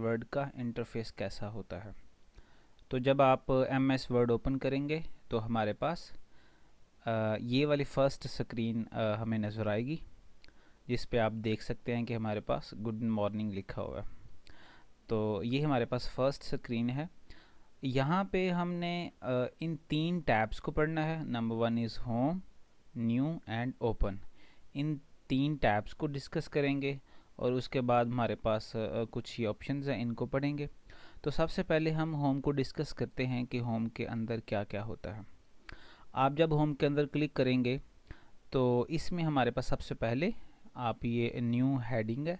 Word का interface कैसा होता है। तो जब आप एम एस वर्ड ओपन करेंगे तो हमारे पास ये वाली फ़र्स्ट स्क्रीन हमें नज़र आएगी, जिस पे आप देख सकते हैं कि हमारे पास गुड मॉर्निंग लिखा हुआ है। तो ये हमारे पास फ़र्स्ट स्क्रीन है। यहाँ पे हमने इन 3 टैब्स को पढ़ना है। Number 1 is home, new and open. In 3 tabs को डिस्कस करेंगे और उसके बाद हमारे पास कुछ ही ऑप्शंस हैं, इनको पढ़ेंगे। तो सबसे पहले हम होम को डिस्कस करते हैं कि होम के अंदर क्या क्या होता है। आप जब होम के अंदर क्लिक करेंगे तो इसमें हमारे पास सबसे पहले आप ये न्यू हेडिंग है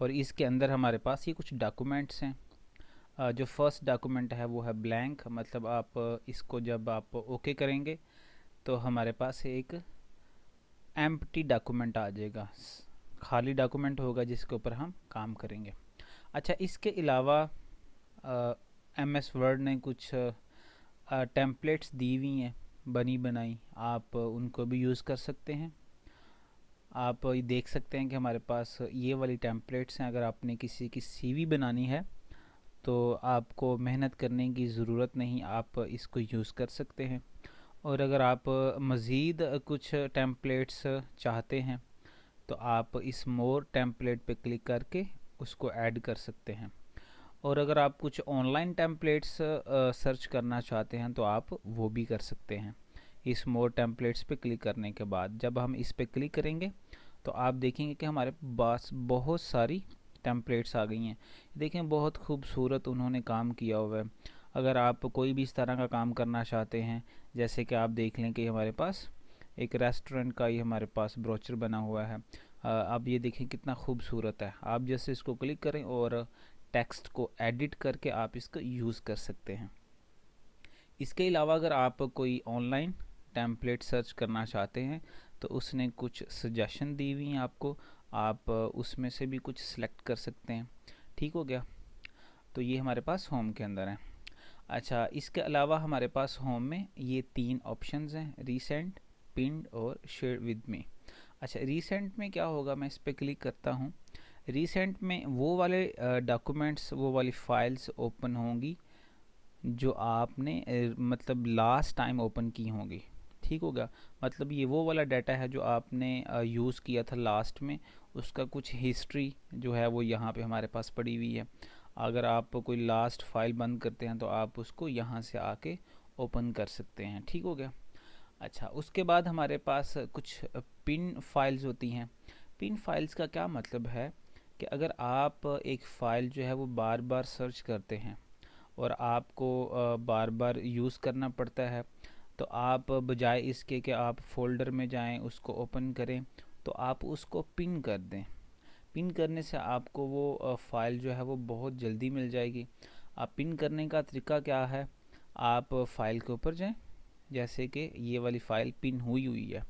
और इसके अंदर हमारे पास ये कुछ डॉक्यूमेंट्स हैं। जो फर्स्ट डॉक्यूमेंट है वो है ब्लैंक, मतलब आप इसको जब आप ओके करेंगे तो हमारे पास एक एम्प्टी डॉक्यूमेंट आ जाएगा, खाली डॉक्यूमेंट होगा जिसके ऊपर हम काम करेंगे। अच्छा, इसके अलावा एम एस वर्ड ने कुछ टेम्पलेट्स दी हुई हैं बनी बनाई, आप उनको भी यूज़ कर सकते हैं। आप ये देख सकते हैं कि हमारे पास ये वाली टेम्पलेट्स हैं। अगर आपने किसी की सीवी बनानी है तो आपको मेहनत करने की ज़रूरत नहीं, आप इसको यूज़ कर सकते हैं। और अगर आप मज़ीद कुछ टेम्पलेट्स चाहते हैं तो आप इस मोर टेम्पलेट पे क्लिक करके उसको ऐड कर सकते हैं। और अगर आप कुछ ऑनलाइन टेम्पलेट्स सर्च करना चाहते हैं तो आप वो भी कर सकते हैं। इस मोर टेम्पलेट्स पे क्लिक करने के बाद जब हम इस पे क्लिक करेंगे तो आप देखेंगे कि हमारे पास बहुत सारी टेम्पलेट्स आ गई हैं। देखें, बहुत खूबसूरत उन्होंने काम किया हुआ है। अगर आप कोई भी इस तरह का काम करना चाहते हैं, जैसे कि आप देख लें कि हमारे पास एक रेस्टोरेंट का ही हमारे पास ब्रोचर बना हुआ है। आप ये देखें कितना खूबसूरत है। आप जैसे इसको क्लिक करें और टेक्स्ट को एडिट करके आप इसको यूज़ कर सकते हैं। इसके अलावा अगर आप कोई ऑनलाइन टेम्पलेट सर्च करना चाहते हैं तो उसने कुछ सजेशन दी हुई हैं आपको, आप उसमें से भी कुछ सिलेक्ट कर सकते हैं। ठीक हो गया। तो ये हमारे पास होम के अंदर है। अच्छा, इसके अलावा हमारे पास होम में ये 3 ऑप्शंस हैं, रीसेंट, पिन्ड और शेयर विद मी। अच्छा, रीसेंट में क्या होगा, मैं इस पर क्लिक करता हूँ। रीसेंट में वो वाले डॉक्यूमेंट्स, वो वाली फ़ाइल्स ओपन होंगी जो आपने मतलब लास्ट टाइम ओपन की होंगी। ठीक हो गया। मतलब ये वो वाला डाटा है जो आपने यूज़ किया था लास्ट में, उसका कुछ हिस्ट्री जो है वो यहाँ पे हमारे पास पड़ी हुई है। अगर आप कोई लास्ट फाइल बंद करते हैं तो आप उसको यहाँ से आके ओपन कर सकते हैं। ठीक हो गया। अच्छा, उसके बाद हमारे पास कुछ पिन फाइल्स होती हैं। पिन फाइल्स का क्या मतलब है कि अगर आप एक फ़ाइल जो है वो बार बार सर्च करते हैं और आपको बार बार यूज़ करना पड़ता है, तो आप बजाय इसके कि आप फोल्डर में जाएं, उसको ओपन करें, तो आप उसको पिन कर दें। पिन करने से आपको वो फ़ाइल जो है वो बहुत जल्दी मिल जाएगी। आप पिन करने का तरीका क्या है, आप फ़ाइल के ऊपर जाएं, जैसे कि ये वाली फ़ाइल पिन हुई हुई है।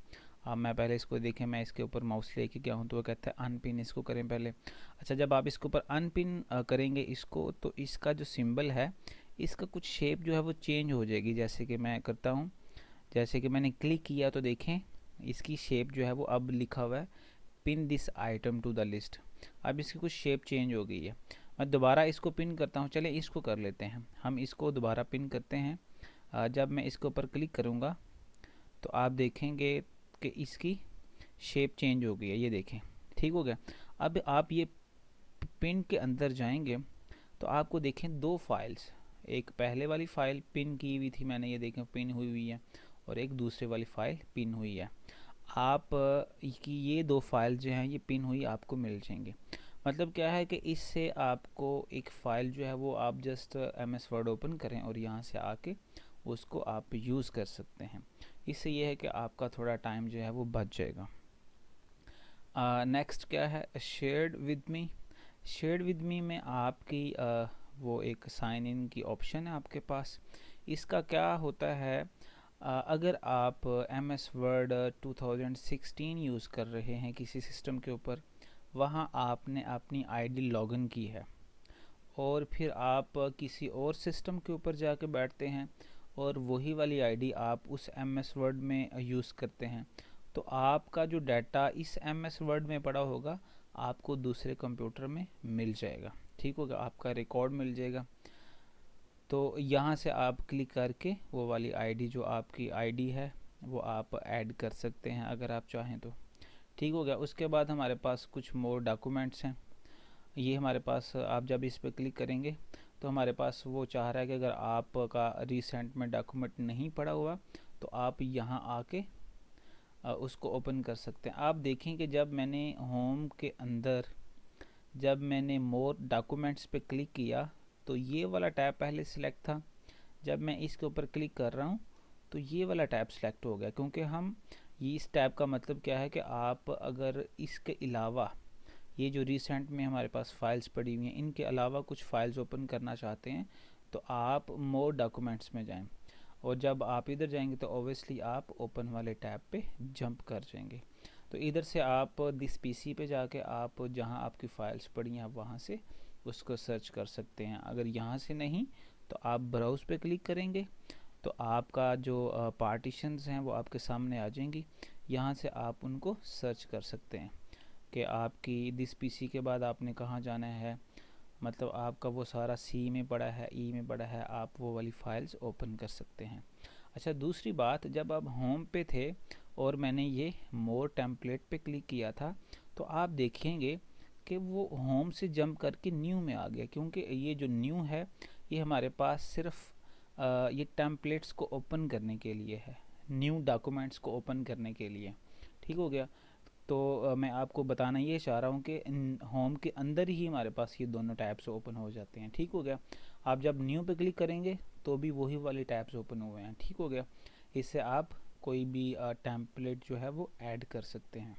अब मैं पहले इसको देखें, मैं इसके ऊपर माउस लेके गया हूँ तो वो कहता है अनपिन, इसको करें पहले। अच्छा, जब आप इसके ऊपर अनपिन करेंगे इसको, तो इसका जो सिंबल है, इसका कुछ शेप जो है वो चेंज हो जाएगी। जैसे कि मैं करता हूँ, जैसे कि मैंने क्लिक किया तो देखें इसकी शेप जो है वो अब लिखा हुआ है pin this item to the list. अब इसकी कुछ शेप चेंज हो गई है। मैं दोबारा इसको पिन करता हूँ। चले इसको कर लेते हैं, हम इसको दोबारा पिन करते हैं। जब मैं इसके ऊपर क्लिक करूँगा तो आप देखेंगे कि इसकी शेप चेंज हो गई है, ये देखें। ठीक हो गया। अब आप ये पिन के अंदर जाएंगे तो आपको देखें 2 फाइल्स, एक पहले वाली फ़ाइल पिन की हुई थी मैंने, ये देखें पिन हुई हुई है, और एक दूसरे वाली फ़ाइल पिन हुई है। आप की ये 2 फाइल जो हैं ये पिन हुई आपको मिल जाएंगे। मतलब क्या है कि इससे आपको एक फ़ाइल जो है वो आप just M S word open करें और यहाँ से आके उसको आप यूज़ कर सकते हैं। इससे ये है कि आपका थोड़ा टाइम जो है वो बच जाएगा। नेक्स्ट क्या है, shared with me. Shared with me में आपकी वो एक साइन इन की ऑप्शन है आपके पास। इसका क्या होता है, अगर आप एम एस वर्ड 2016 यूज़ कर रहे हैं किसी सिस्टम के ऊपर, वहाँ आपने अपनी आईडी लॉगिन की है और फिर आप किसी और सिस्टम के ऊपर जाके बैठते हैं और वही वाली आईडी आप उस एम एस वर्ड में यूज़ करते हैं, तो आपका जो डाटा इस एम एस वर्ड में पड़ा होगा आपको दूसरे कंप्यूटर में मिल जाएगा। ठीक होगा, आपका रिकॉर्ड मिल जाएगा। तो यहाँ से आप क्लिक करके वो वाली आईडी जो आपकी आईडी है वो आप ऐड कर सकते हैं अगर आप चाहें तो। ठीक हो गया। उसके बाद हमारे पास कुछ मोर डॉक्यूमेंट्स हैं। ये हमारे पास, आप जब इस पर क्लिक करेंगे तो हमारे पास वो चाह रहा है कि अगर आपका रिसेंट में डॉक्यूमेंट नहीं पड़ा हुआ तो आप यहाँ आके उसको ओपन कर सकते हैं। आप देखें कि जब मैंने होम के अंदर जब मैंने मोर डॉक्यूमेंट्स पे क्लिक किया तो ये वाला टैब पहले सिलेक्ट था। जब मैं इसके ऊपर क्लिक कर रहा हूँ तो ये वाला टैब सिलेक्ट हो गया, क्योंकि हम ये इस टैब का मतलब क्या है कि आप अगर इसके अलावा ये जो रिसेंट में हमारे पास फाइल्स पड़ी हुई हैं इनके अलावा कुछ फाइल्स ओपन करना चाहते हैं तो आप मोर डॉक्यूमेंट्स में जाएं, और जब आप इधर जाएंगे तो ऑब्वियसली आप ओपन वाले टैब पे जंप कर जाएंगे। तो इधर से आप दिस पीसी पे जाके आप जहां आपकी फ़ाइल्स पड़ी हैं आप वहां से उसको सर्च कर सकते हैं। अगर यहाँ से नहीं तो आप ब्राउज़ पे क्लिक करेंगे तो आपका जो पार्टीशंस हैं वो आपके सामने आ जाएंगी। यहाँ से आप उनको सर्च कर सकते हैं कि आपकी दिस पीसी के बाद आपने कहाँ जाना है, मतलब आपका वो सारा सी में पड़ा है, ई में पड़ा है, आप वो वाली फाइल्स ओपन कर सकते हैं। अच्छा, दूसरी बात, जब आप होम पे थे और मैंने ये मोर टेम्पलेट पे क्लिक किया था तो आप देखेंगे कि वो होम से जंप करके न्यू में आ गया, क्योंकि ये जो न्यू है ये हमारे पास सिर्फ ये टेम्पलेट्स को ओपन करने के लिए है, न्यू डॉक्यूमेंट्स को ओपन करने के लिए। ठीक हो गया। तो मैं आपको बताना ये चाह रहा हूँ कि होम के अंदर ही हमारे पास ये दोनों टैब्स ओपन हो जाते हैं। ठीक हो गया। आप जब न्यू पे क्लिक करेंगे तो भी वही वाले टैब्स ओपन हुए हैं। ठीक हो गया। इससे आप कोई भी टेम्पलेट जो है वो ऐड कर सकते हैं।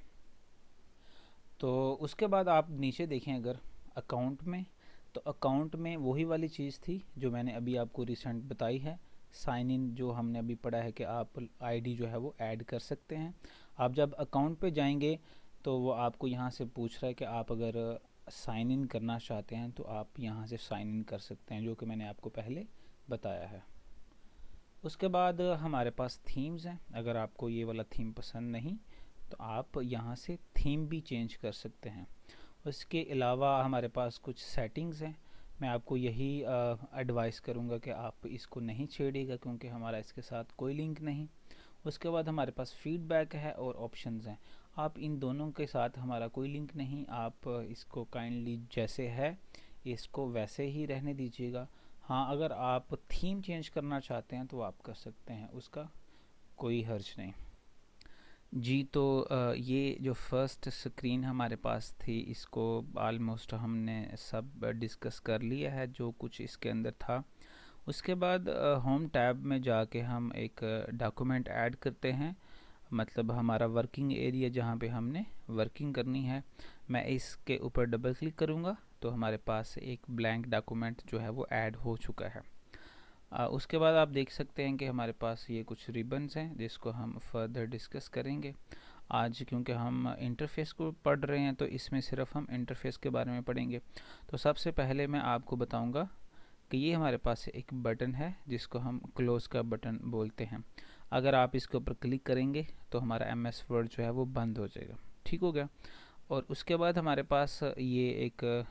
तो उसके बाद आप नीचे देखें अगर अकाउंट में, तो अकाउंट में वही वाली चीज़ थी जो मैंने अभी आपको रिसेंट बताई है, साइन इन जो हमने अभी पढ़ा है कि आप आईडी जो है वो ऐड कर सकते हैं। आप जब अकाउंट पे जाएंगे तो वो आपको यहाँ से पूछ रहा है कि आप अगर साइन इन करना चाहते हैं तो आप यहाँ से साइन इन कर सकते हैं, जो कि मैंने आपको पहले बताया है। उसके बाद हमारे पास थीम्स हैं। अगर आपको ये वाला थीम पसंद नहीं तो आप यहाँ से थीम भी चेंज कर सकते हैं। उसके अलावा हमारे पास कुछ सेटिंग्स हैं। मैं आपको यही एडवाइस करूँगा कि आप इसको नहीं छेड़िएगा, क्योंकि हमारा इसके साथ कोई लिंक नहीं। उसके बाद हमारे पास फीडबैक है और ऑप्शंस हैं। आप इन दोनों के साथ हमारा कोई लिंक नहीं, आप इसको काइंडली जैसे है इसको वैसे ही रहने दीजिएगा। हाँ, अगर आप थीम चेंज करना चाहते हैं तो आप कर सकते हैं, उसका कोई हर्ज नहीं। जी, तो ये जो फर्स्ट स्क्रीन हमारे पास थी इसको ऑलमोस्ट हमने सब डिस्कस कर लिया है जो कुछ इसके अंदर था। उसके बाद होम टैब में जाके हम एक डॉक्यूमेंट ऐड करते हैं, मतलब हमारा वर्किंग एरिया जहाँ पे हमने वर्किंग करनी है। मैं इसके ऊपर डबल क्लिक करूँगा तो हमारे पास एक ब्लैंक डॉक्यूमेंट जो है वो ऐड हो चुका है। उसके बाद आप देख सकते हैं कि हमारे पास ये कुछ रिबन्स हैं जिसको हम फर्दर डिस्कस करेंगे आज, क्योंकि हम इंटरफेस को पढ़ रहे हैं तो इसमें सिर्फ हम इंटरफेस के बारे में पढ़ेंगे। तो सबसे पहले मैं आपको बताऊंगा कि ये हमारे पास एक बटन है जिसको हम क्लोज़ का बटन बोलते हैं। अगर आप इसके ऊपर क्लिक करेंगे तो हमारा एमएस वर्ड जो है वो बंद हो जाएगा। ठीक हो गया। और उसके बाद हमारे पास ये एक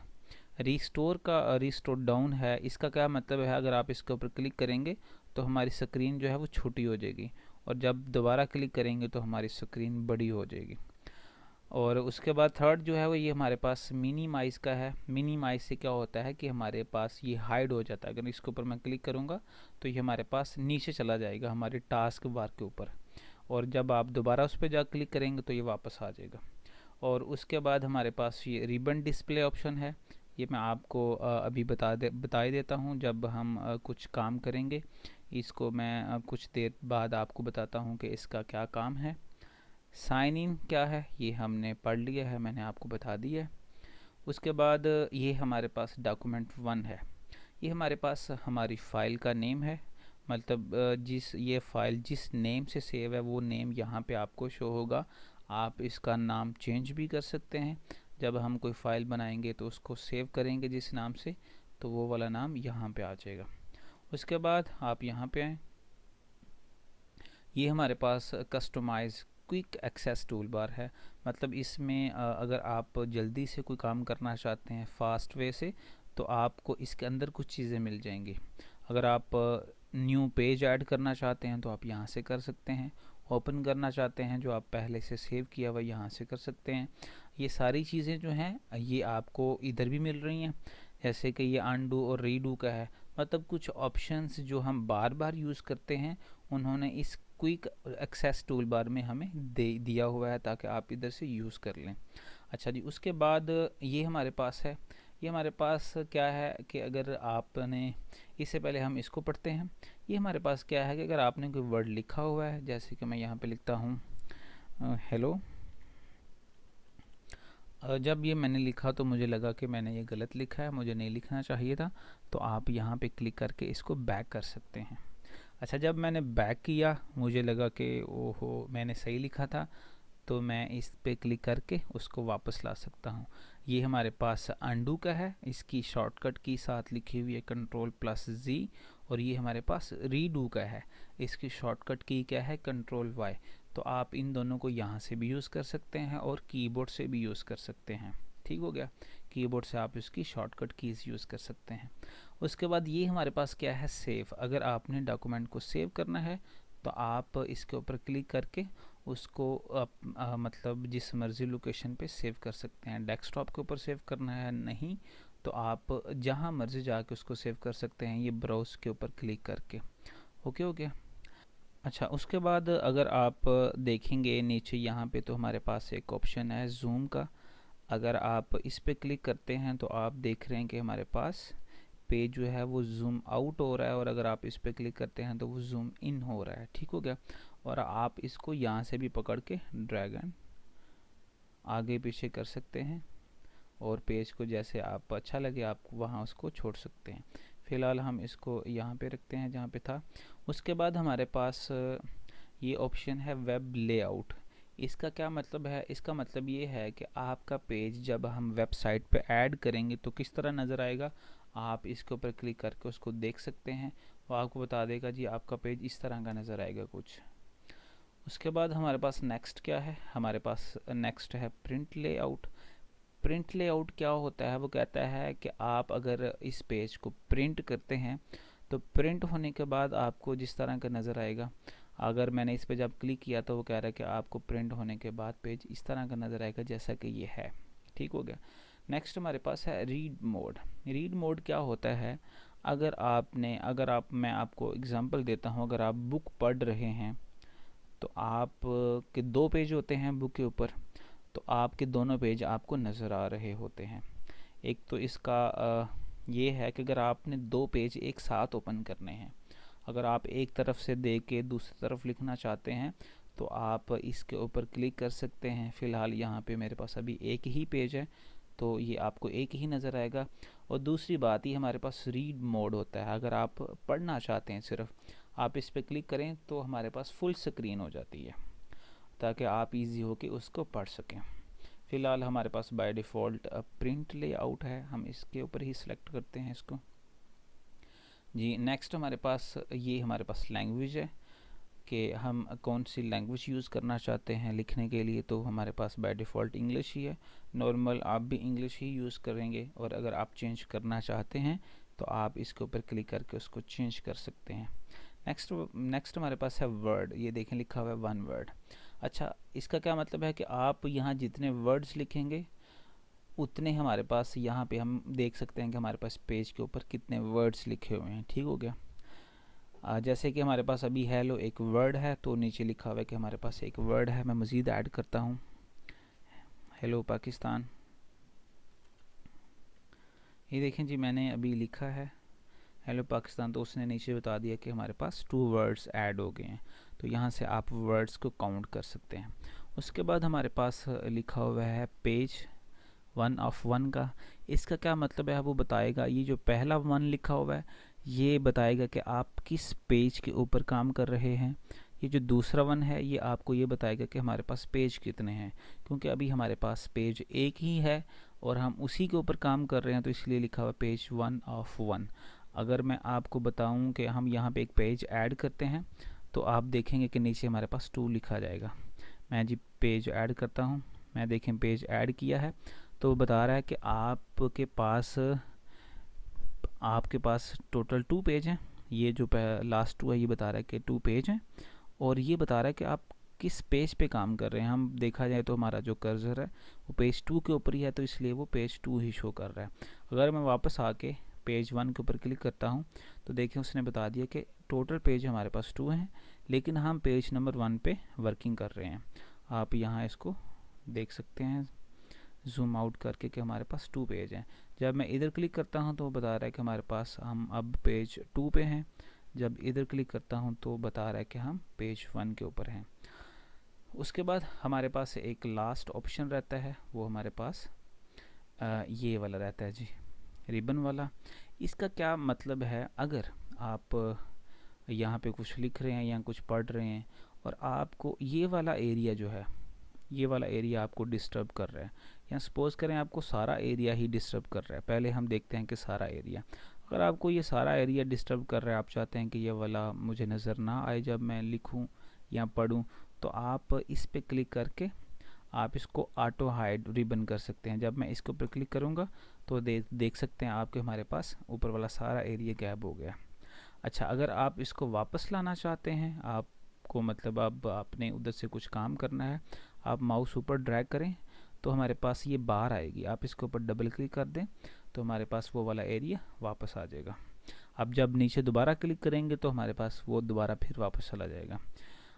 रिस्टोर डाउन है। इसका क्या मतलब है, अगर आप इसके ऊपर क्लिक करेंगे तो हमारी स्क्रीन जो है वो छोटी हो जाएगी, और जब दोबारा क्लिक करेंगे तो हमारी स्क्रीन बड़ी हो जाएगी। और उसके बाद थर्ड जो है वो ये हमारे पास मिनिमाइज़ का है। मिनिमाइज़ से क्या होता है कि हमारे पास ये हाइड हो जाता है। अगर इसके ऊपर मैं क्लिक करूँगा तो ये हमारे पास नीचे चला जाएगा हमारे टास्क बार के ऊपर, और जब आप दोबारा उस पर जा क्लिक करेंगे तो ये वापस आ जाएगा। और उसके बाद हमारे पास ये रिबन डिस्प्ले ऑप्शन है। ये मैं आपको अभी बता ही देता हूँ जब हम कुछ काम करेंगे। इसको मैं कुछ देर बाद आपको बताता हूँ कि इसका क्या काम है। साइन इन क्या है ये हमने पढ़ लिया है, मैंने आपको बता दिया है। उसके बाद ये हमारे पास डॉक्यूमेंट 1 है। ये हमारे पास हमारी फ़ाइल का नेम है, मतलब जिस ये फ़ाइल जिस नेम से सेव है वो नेम यहाँ पे आपको शो होगा। आप इसका नाम चेंज भी कर सकते हैं। जब हम कोई फ़ाइल बनाएंगे तो उसको सेव करेंगे जिस नाम से, तो वो वाला नाम यहाँ पे आ जाएगा। उसके बाद आप यहाँ पे आएँ, ये हमारे पास customize quick access toolbar है। मतलब इसमें अगर आप जल्दी से कोई काम करना चाहते हैं फास्ट वे से, तो आपको इसके अंदर कुछ चीज़ें मिल जाएंगी। अगर आप न्यू पेज ऐड करना चाहते हैं तो आप यहाँ से कर सकते हैं। ओपन करना चाहते हैं जो आप पहले से सेव किया हुआ यहाँ से कर सकते हैं। ये सारी चीज़ें जो हैं ये आपको इधर भी मिल रही हैं, जैसे कि ये अनडू और रीडू का है। मतलब कुछ ऑप्शंस जो हम बार बार यूज़ करते हैं उन्होंने इस क्विक एक्सेस टूल बार में हमें दिया हुआ है ताकि आप इधर से यूज़ कर लें। अच्छा जी, उसके बाद ये हमारे पास है। ये हमारे पास क्या है कि अगर आपने, इससे पहले हम इसको पढ़ते हैं। ये हमारे पास क्या है कि अगर आपने कोई वर्ड लिखा हुआ है, जैसे कि मैं यहाँ पे लिखता हूँ हेलो। जब ये मैंने लिखा तो मुझे लगा कि मैंने ये गलत लिखा है, मुझे नहीं लिखना चाहिए था, तो आप यहाँ पे क्लिक करके इसको बैक कर सकते हैं। अच्छा, जब मैंने बैक किया मुझे लगा कि ओहो मैंने सही लिखा था, तो मैं इस पे क्लिक करके उसको वापस ला सकता हूँ। ये हमारे पास अंडू का है, इसकी शॉर्टकट की साथ लिखी हुई है Ctrl+Z। और ये हमारे पास रीडू का है, इसकी शॉर्टकट की क्या है Ctrl+Y। तो आप इन दोनों को यहाँ से भी यूज़ कर सकते हैं और कीबोर्ड से भी यूज़ कर सकते हैं। ठीक हो गया, कीबोर्ड से आप इसकी शॉर्टकट कीज़ यूज़ कर सकते हैं। उसके बाद ये हमारे पास क्या है सेव। अगर आपने डॉक्यूमेंट को सेव करना है तो आप इसके ऊपर क्लिक करके उसको मतलब जिस मर्ज़ी लोकेशन पे सेव कर सकते हैं। डेस्कटॉप के ऊपर सेव करना है नहीं तो आप जहाँ मर्ज़ी जाके उसको सेव कर सकते हैं, ये ब्राउज़ के ऊपर क्लिक करके। ओके हो गया। अच्छा, उसके बाद अगर आप देखेंगे नीचे यहाँ पे तो हमारे पास एक ऑप्शन है जूम का। अगर आप इस पे क्लिक करते हैं तो आप देख रहे हैं कि हमारे पास पेज जो है वो जूम आउट हो रहा है, और अगर आप इस पे क्लिक करते हैं तो वो जूम इन हो रहा है। ठीक हो गया। और आप इसको यहाँ से भी पकड़ के ड्रैग एंड आगे पीछे कर सकते हैं, और पेज को जैसे आप अच्छा लगे आप वहाँ उसको छोड़ सकते हैं। फ़िलहाल हम इसको यहाँ पे रखते हैं जहाँ पे था। उसके बाद हमारे पास ये ऑप्शन है वेब लेआउट। इसका क्या मतलब है? इसका मतलब ये है कि आपका पेज जब हम वेबसाइट पे ऐड करेंगे तो किस तरह नज़र आएगा। आप इसके ऊपर क्लिक करके उसको देख सकते हैं, वो आपको बता देगा जी आपका पेज इस तरह का नज़र आएगा कुछ। उसके बाद हमारे पास नेक्स्ट क्या है? हमारे पास नेक्स्ट है प्रिंट लेआउट। प्रिंट लेआउट क्या होता है? वो कहता है कि आप अगर इस पेज को प्रिंट करते हैं तो प्रिंट होने के बाद आपको जिस तरह का नज़र आएगा। अगर मैंने इस पे जब क्लिक किया तो वो कह रहा है कि आपको प्रिंट होने के बाद पेज इस तरह का नज़र आएगा जैसा कि ये है। ठीक हो गया। नेक्स्ट हमारे पास है रीड मोड। रीड मोड क्या होता है? अगर मैं आपको एग्जांपल देता हूँ। अगर आप बुक पढ़ रहे हैं तो आप के 2 पेज होते हैं बुक के ऊपर, तो आपके दोनों पेज आपको नज़र आ रहे होते हैं। एक तो इसका ये है कि अगर आपने 2 पेज एक साथ ओपन करने हैं, अगर आप एक तरफ से देख के दूसरी तरफ लिखना चाहते हैं तो आप इसके ऊपर क्लिक कर सकते हैं। फ़िलहाल यहाँ पे मेरे पास अभी एक ही पेज है तो ये आपको एक ही नज़र आएगा। और दूसरी बात, ये हमारे पास रीड मोड होता है। अगर आप पढ़ना चाहते हैं सिर्फ, आप इस पर क्लिक करें तो हमारे पास फुल स्क्रीन हो जाती है ताकि आप इजी हो के उसको पढ़ सकें। फ़िलहाल हमारे पास बाय डिफ़ॉल्ट प्रिंट लेआउट है, हम इसके ऊपर ही सिलेक्ट करते हैं इसको जी। नेक्स्ट हमारे पास ये हमारे पास लैंग्वेज है कि हम कौन सी लैंग्वेज यूज़ करना चाहते हैं लिखने के लिए। तो हमारे पास बाय डिफ़ॉल्ट इंग्लिश ही है, नॉर्मल आप भी इंग्लिश ही यूज़ करेंगे। और अगर आप चेंज करना चाहते हैं तो आप इसके ऊपर क्लिक करके उसको चेंज कर सकते हैं। नेक्स्ट हमारे पास है वर्ड। ये देखें लिखा हुआ है 1 वर्ड। अच्छा, इसका क्या मतलब है कि आप यहाँ जितने वर्ड्स लिखेंगे उतने हमारे पास यहाँ पे हम देख सकते हैं कि हमारे पास पेज के ऊपर कितने वर्ड्स लिखे हुए हैं। ठीक हो गया। जैसे कि हमारे पास अभी हेलो एक वर्ड है तो नीचे लिखा हुआ है कि हमारे पास एक वर्ड है। मैं मज़ीद ऐड करता हूँ हेलो पाकिस्तान। ये देखें जी मैंने अभी लिखा है हेलो पाकिस्तान, तो उसने नीचे बता दिया कि हमारे पास 2 वर्ड्स ऐड हो गए हैं। तो यहाँ से आप वर्ड्स को काउंट कर सकते हैं। उसके बाद हमारे पास लिखा हुआ है पेज 1 ऑफ 1 का। इसका क्या मतलब है वो बताएगा। ये जो पहला 1 लिखा हुआ है ये बताएगा कि आप किस पेज के ऊपर काम कर रहे हैं। ये जो दूसरा 1 है ये आपको ये बताएगा कि हमारे पास पेज कितने हैं, क्योंकि अभी हमारे पास पेज एक ही है और हम उसी के ऊपर काम कर रहे हैं, तो इसलिए लिखा हुआ पेज 1 ऑफ 1। अगर मैं आपको बताऊं कि हम यहाँ पे एक पेज ऐड करते हैं तो आप देखेंगे कि नीचे हमारे पास 2 लिखा जाएगा। मैं जी पेज ऐड करता हूँ, मैं देखें पेज ऐड किया है तो बता रहा है कि आपके पास आपके पास टोटल 2 पेज हैं। ये जो लास्ट 2 है ये बता रहा है कि 2 पेज हैं, और ये बता रहा है कि आप किस पेज पे काम कर रहे हैं। हम देखा जाए तो हमारा जो कर्सर है वो पेज 2 के ऊपर ही है, तो इसलिए वो पेज 2 ही शो कर रहा है। अगर मैं वापस आके पेज 1 के ऊपर क्लिक करता हूँ तो देखिए उसने बता दिया कि टोटल पेज हमारे पास 2 हैं, लेकिन हम पेज नंबर 1 पे वर्किंग कर रहे हैं। आप यहाँ इसको देख सकते हैं जूम आउट करके कि हमारे पास 2 पेज हैं। जब मैं इधर क्लिक करता हूँ तो वो बता रहा है कि हमारे पास हम अब पेज 2 पे हैं। जब इधर क्लिक करता हूँ तो बता रहा है कि हम पेज 1 के ऊपर हैं। उसके बाद हमारे पास एक लास्ट ऑप्शन रहता है, वो हमारे पास ये वाला रहता है जी, रिबन वाला। इसका क्या मतलब है, अगर आप यहाँ पे कुछ लिख रहे हैं या कुछ पढ़ रहे हैं और आपको ये वाला एरिया जो है, ये वाला एरिया आपको डिस्टर्ब कर रहा है, या सपोज करें आपको सारा एरिया ही डिस्टर्ब कर रहा है। पहले हम देखते हैं कि सारा एरिया, अगर आपको ये सारा एरिया डिस्टर्ब कर रहा है, आप चाहते हैं कि ये वाला मुझे नज़र ना आए जब मैं लिखूं या पढ़ूं, तो आप इस पे क्लिक करके आप इसको ऑटो हाइड रिबन कर सकते हैं। जब मैं इसके ऊपर क्लिक करूंगा तो देख सकते हैं आपके हमारे पास ऊपर वाला सारा एरिया गैप हो गया। अच्छा, अगर आप इसको वापस लाना चाहते हैं, आपको मतलब अब आपने उधर से कुछ काम करना है, आप माउस ऊपर ड्रैग करें तो हमारे पास ये बार आएगी, आप इसके ऊपर डबल क्लिक कर दें तो हमारे पास वो वाला एरिया वापस आ जाएगा। अब जब नीचे दोबारा क्लिक करेंगे तो हमारे पास वो दोबारा फिर वापस चला जाएगा।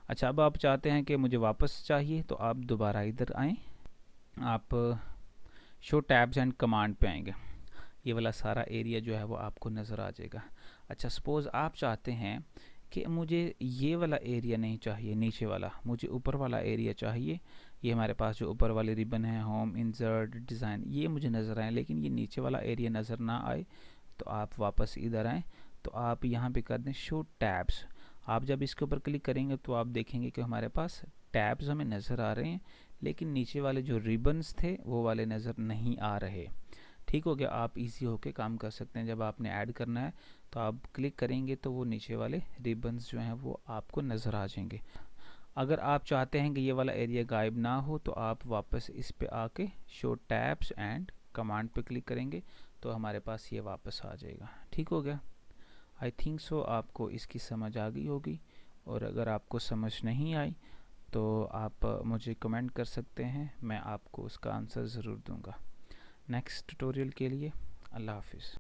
अच्छा, अब आप चाहते हैं कि मुझे वापस चाहिए तो आप दोबारा इधर आएँ, आप शो टैब्स एंड कमांड पे आएंगे, ये वाला सारा एरिया जो है वो आपको नज़र आ जाएगा। अच्छा, सपोज़ आप चाहते हैं कि मुझे ये वाला एरिया नहीं चाहिए, नीचे वाला, मुझे ऊपर वाला एरिया चाहिए। ये हमारे पास जो ऊपर वाले रिबन है, होम, इंसर्ट, डिज़ाइन, ये मुझे नज़र आए, लेकिन ये नीचे वाला एरिया नज़र ना आए, तो आप वापस इधर आएँ तो आप यहाँ पे कर दें शो टैब्स। आप जब इसके ऊपर क्लिक करेंगे तो आप देखेंगे कि हमारे पास टैब्स हमें नज़र आ रहे हैं, लेकिन नीचे वाले जो रिबन्स थे वो वाले नज़र नहीं आ रहे। ठीक हो गया, आप इजी होके काम कर सकते हैं। जब आपने ऐड करना है तो आप क्लिक करेंगे तो वो नीचे वाले रिबन्स जो हैं वो आपको नज़र आ जाएंगे। अगर आप चाहते हैं कि ये वाला एरिया गायब ना हो तो आप वापस इस पे आके शो टैब्स एंड कमांड पे क्लिक करेंगे तो हमारे पास ये वापस आ जाएगा। ठीक हो गया, आई थिंक सो आपको इसकी समझ आ गई होगी, और अगर आपको समझ नहीं आई तो आप मुझे कमेंट कर सकते हैं, मैं आपको उसका आंसर ज़रूर दूंगा। नेक्स्ट ट्यूटोरियल के लिए अल्लाह हाफिज़।